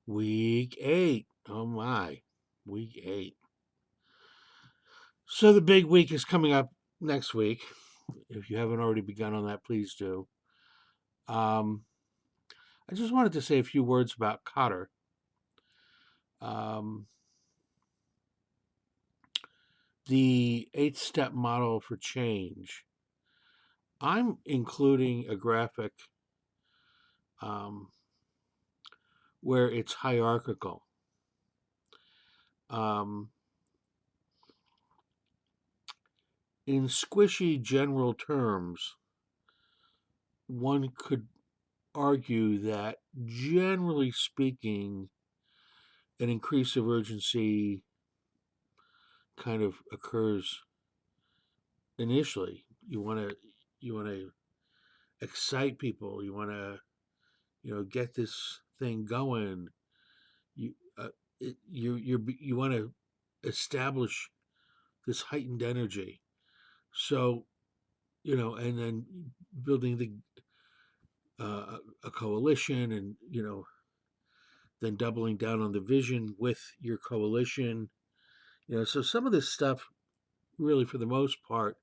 Week 8. Oh my, week 8. So the big week is coming up next week. If you haven't already begun on that, please do. Um, I just wanted to say a few words about Kotter. Um, the 8-step model for change. I'm including a graphic um, where it's hierarchical. Um, in squishy general terms, one could argue that generally speaking, an increase of urgency kind of occurs initially. You want to excite people. You want to get this thing going. You you want to establish this heightened energy. So and then building a coalition, and then doubling down on the vision with your coalition. So some of this stuff, really, for the most part,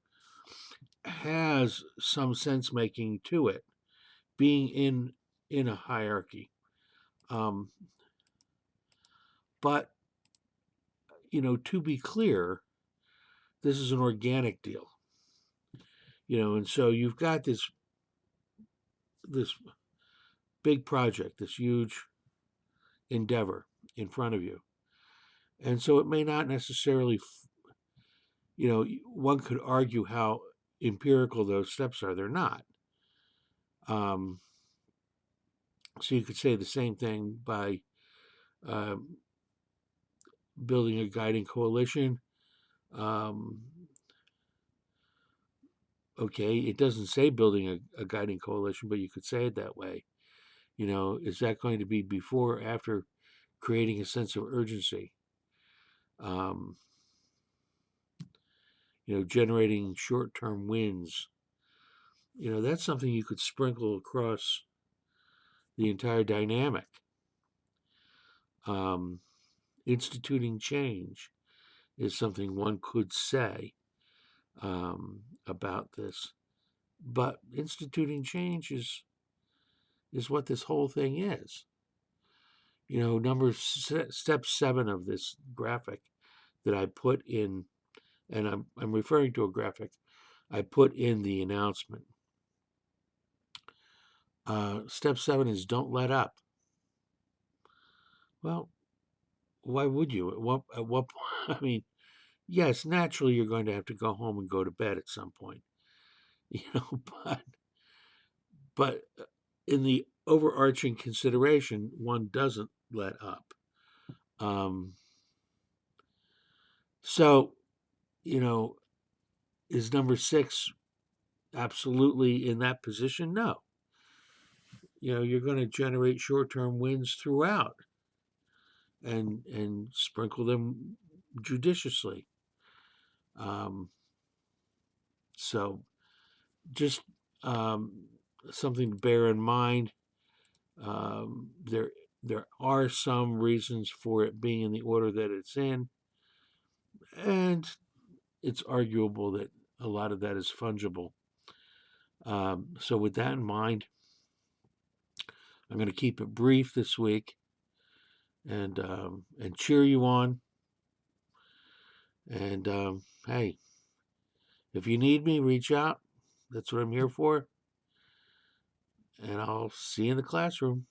has some sense making to it, being in a hierarchy. Um, but to be clear, this is an organic deal. And so you've got this big project, this huge endeavor in front of you, and so it may not necessarily, one could argue how empirical those steps are. They're not. Um, so you could say the same thing by um, building a guiding coalition. Um, okay, it doesn't say building a guiding coalition, but you could say it that way. Is that going to be before or after creating a sense of urgency? Um, generating short term wins. That's something you could sprinkle across the entire dynamic. Um, instituting change is something one could say about this. But instituting change is what this whole thing is. Step 7 of this graphic that I put in, and I'm referring to a graphic I put in the announcement. Step 7 is don't let up. Well, why would you? At what point? I mean, yes, naturally you're going to have to go home and go to bed at some point, you know, but in the overarching consideration, one doesn't let up. Um, so, is number 6 absolutely in that position? No. You're going to generate short-term wins throughout, and sprinkle them judiciously. Um, so just something to bear in mind. There are some reasons for it being in the order that it's in, and it's arguable that a lot of that is fungible. So with that in mind, I'm going to keep it brief this week, and cheer you on. And hey, if you need me, reach out. That's what I'm here for. And I'll see you in the classroom.